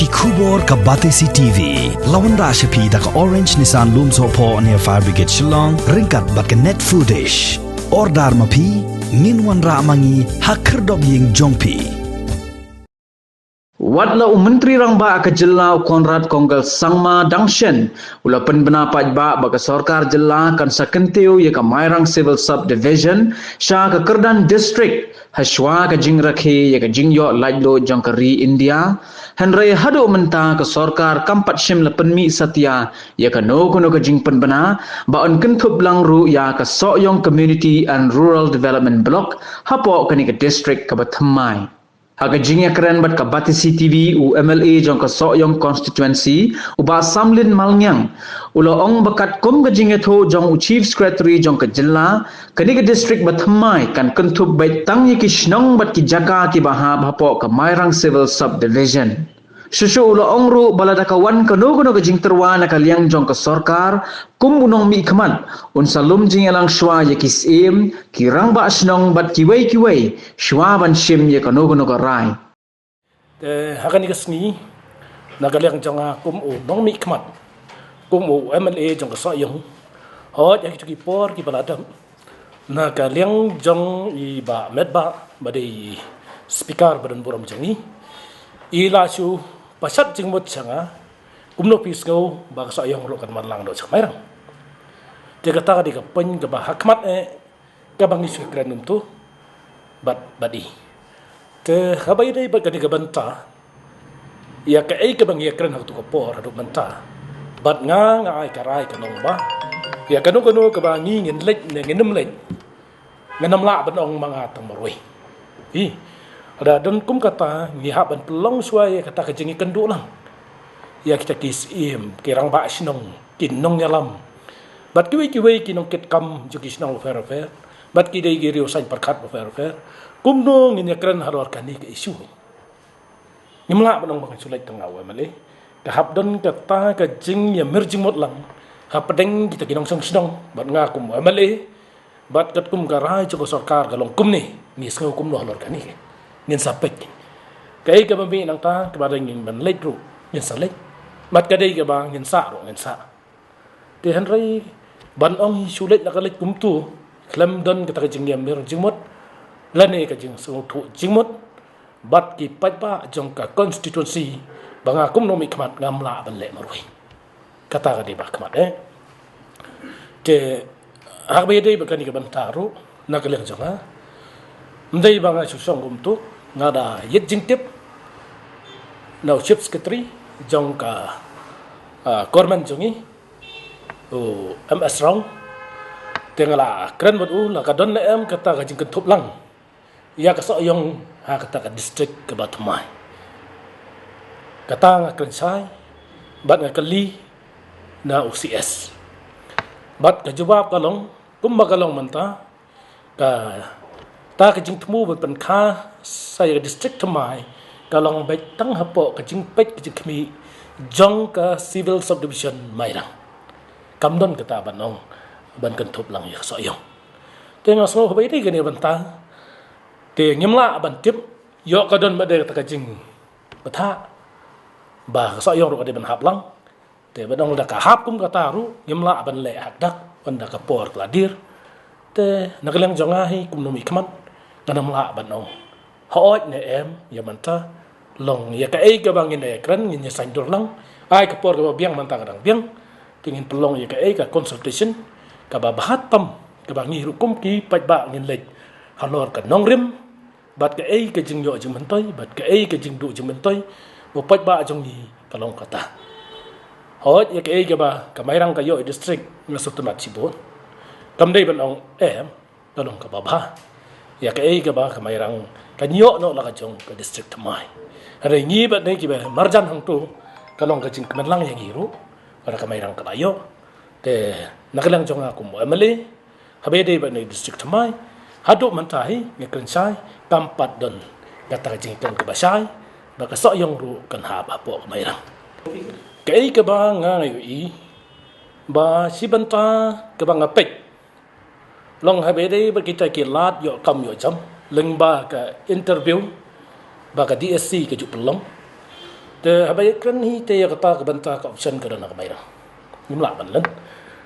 Kubor ka Batesi TV. Lawan Rashapi da ka Orange Nissan Looms Hopo near Fire Brigade Shillong. Ringkat bat ka net foodish. Ordar mapi. Minwan ra mangi hakerdog ying jongpi. Wadla Menteri Rangba ke Jelau Konrad Konggal Sangma Dangshen ula penbena pajba baka Sorkar Jelau kan sakentiu ya ka Mairang Civil Subdivision sya ke Kerdan District haswa ke jing rakhi ya ka jing yo lajlo jong ka ri India henry hadu menta ke Sorkar kampat shim la penmi satya ya ka no kono ka jing penbena ba on Kynthup langru ya ka Sohiong Community and Rural Development Block hapo ka ni ka district ka Thymmai. Haga jingya keren bat ka Batesi TV u MLA jong ka Sohiong constituency u ba samlin malnyang ulo ong bakat kum ka jingya tho jong u chief secretary jong ka jilla kani ka district ba Thymmai kan Kynthup bai tang yi ki shnong bat ki jaka ki bahab hapo ka Mairang Civil Subdivision. Susu ulo ong ru balada ka wan ka no ka jing Tyrwa na ka liang jong ka Sorkar kum unong mi kaman un salum jing lang shwa ya ki sim ki rang ba asnong bat ki wei shwa ban shim ya ka no ka rai hakani kasni na ka liang jong kum unong mi kaman kum MLA jong ka Sohiong hot ya ki por ki balada na ka liang jong i ba medba ba de speaker badan buram jang ni ila su pasat jing mot changa kumno pisgo ba ka Sohiong ro kan marlang do chang mairang te kata di ka pen ka ba hakmat ka bang isu kran tu bat badi te habai dai ba ka di ka banta ya ka ai ka bang ya kran hak tu ka por hadu banta bat nga ai ka rai ka nong ba ya ka no ka ba ngi ngin lek ne ngin lek nganam la ban ong manga tang maroi ada dan kum kata ni hak ban pelong suai kata ka jingi kendu lang ya kita kisim kirang ba sinong kinong nyalam bat kiwi kinong ket kam juki sinong fer bat ki dei giri usain perkat fer kum no ngin yakran halor kani ke isu nimla banong bang sulai tengah wa male ka hab don kata ka jing ya merjing mot lang ha pedeng kita kinong sinong bat nga kum wa male bat kat kum garai joko Sorkar galong kum ni ngau kum no halor kani ngin sapek kai ka bambi nang ta ka badang ngin ban lek ru ngin sa lek mat ka dei ka ba ngin sa ro ngin sa te henry ban ong sulet la ka lek kum tu klam don ka ta jing yam mer jingmot lane ka jing so thu jingmot bat ki pat ba jong ka constituency banga kum no mi kmat ngam la ban le marui kata ka di ba kmat te hak be dei ba ka ni ka ban taru na ka lek jong ha ndai banga su song kum tu ngada yet jing tip now chief secretary jong ka korman jongi MS rong tengala kren bot la ka don em kata ka jing Kynthup lang ya ka Sohiong ha kata ka district ka Thymmai kata nga kren sai bat nga kali na OCS bat ka jawab kalong kumbagalong manta ka ta ka jing tmu ban kha saya district Thymmai kalong bai tang hapo ka jing pek ka jing khmi jong ka civil subdivision mairang kamdon kata banong ban Kynthup lang ya Sohiong te nga so bai dei gani ban ta te ngimla ban tip yo ka don ba de ta ka jing patha ba Sohiong ro ka de ban hap lang te banong da ka hap kum kata ru ngimla ban le hak dak ban da ka por kladir te nagalang jongahi kum no mi khaman kanam la banong hoot ne em ya manta long ya ka ai ka bang ne kran ngin ya sain dur lang ai ka por ka biang manta kadang biang tingin pelong ya ka ai ka consultation ka ba bahat pam ka bang ni hukum ki pat ba ngin lek halor ka nong rim bat ka ai ka jing yo jing mantoi bat ka ai ka jing du jing mantoi bo pat ba jong ni kalong kata hoot ya ka ai ka ba ka mairang ka yo district ngasutun at sibon kam dei banong em kalong ka ba ya ka ai ka ba ka mairang ka nyo no la ka jong ka district Thymmai hari ngi ba nei ki ba marjan hang tu kalong ka jing kemenlang yang iru para ka mairang ka layo te nakalang jong aku mo amali habe dei ba nei district Thymmai hadu mantai ngi krensai kampat don kata jing kan ka basai ba ka Sohiong ru kan ha ba po ka mairang ka ai ka ba nga ngai ba si banta ka ba nga pek long habe dei ba kita ki lat yo kam yo jam leng ba ka interview ba ka DSC ka ju pelong te habai kran hi te kata ka banta ka option ka na ka mai ra nimla ban lan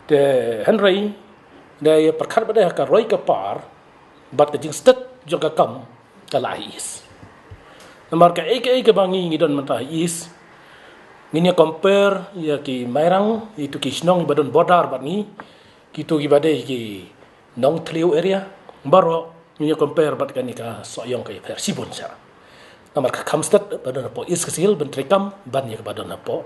te Henry de perkhat bade ka roi ka par bat ka jing stat jo ka kam ka lai is namar ka ek bangi ngi don mata is nginya compare ya ki mairang itu ki snong badon bodar bat ni kitu ki bade ki nong tliu area baro nginya compare bat kan ka Sohiong ka versi bon sa namar ka kamstat badon po is kasil ben trekam ban ya badon po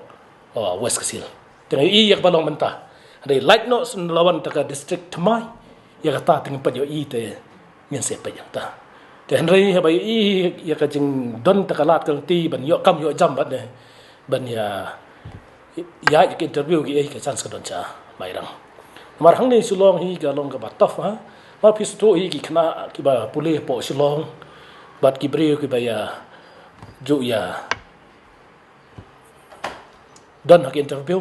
west kasil tengah i yak balong mentah ada like no lawan taka district Thymmai ya kata tengah pajo i te ngin se pa yang ta te Henry ha bai i ya ka jing don taka lat kang ti ban yo kam yo jam bat ne ban ya ki interview ki ka chance ka don cha mai rang mar hang ni sulong hi ka long ka bataf ha ma pistu hi ki khna ki ba pule po sulong bat ki bre ki ba ya ju ya don ha ki interview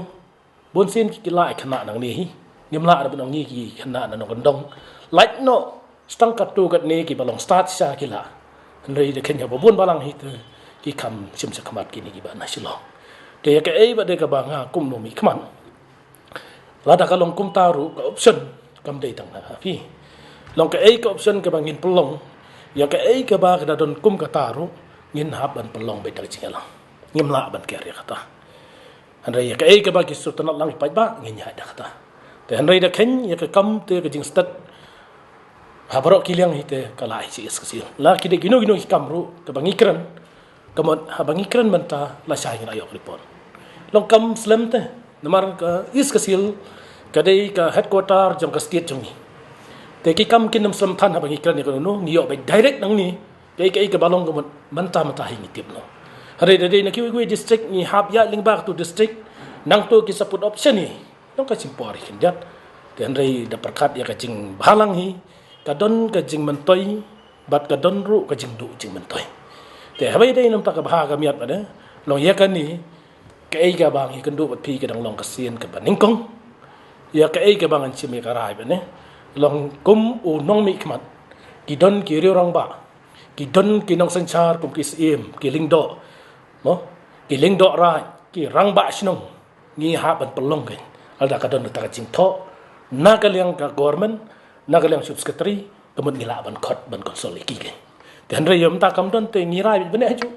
bon sin ki lai khna nang ni hi ngimla na bon ngi ki khna na no dong like no stang kat tu kat ni ki balong start sha ki la rei de kenya bo bon balang hi te ki kam sim sa khamat ki ni ki ba na silong te ya ka ei ba de ka ba nga kum no mi khman la da ka long kum ta ru ka option kam dei tang na fi long ka ei ka option ka bangin pelong ya ka ei ka ba ka don kum ka ta ru ngin hab ban pelong be tak chingala ngimla ban ke ri kata Henry ya ka ba ki su tan lang pa ba ngin ya da kata te Henry da ken ya ka kam te ka jing stat ha baro ki liang hi te ka lai si is kasi la ki de gino ki kam ru ka bangi kran ka mon ha bangi kran man ta la sai ngai ayok report long kam slam te namar ka is kasil ka dei ka headquarter jong ka state jong ni te ki kam kin nam slam than ha bangi kran ni ko no ni yo be direct nang ni ka balong ka man ta hi ni tip no Hari dari nak kiwi district ni hab ya lingbar tu district nang tu kisah put option ni nang kacing pori kinjat dan rai da perkat ya kacing balang hi kadon kacing mentoi bat kadon ru kacing du kacing mentoi te habai dai nam tak bah ka miat pada long ya kan ni ka ai ka bang hi kan du bat pi ka dang long kasien ka baningkong ya ka ai ka bang an chimi ka rai ba ne long kum u nong mi kmat ki don ki ri rong ba ki don ki nong sanchar kum ki sim ki lingdo mo ki lingdo rai ki rang ba snong ni ha ban pelong kan alda ka don ta ka jing tho na ka liang ka government na ka liang subsecretary kemun ngila ban khot ban konsol ki kan dan re yom ta kam don te ni rai bene haju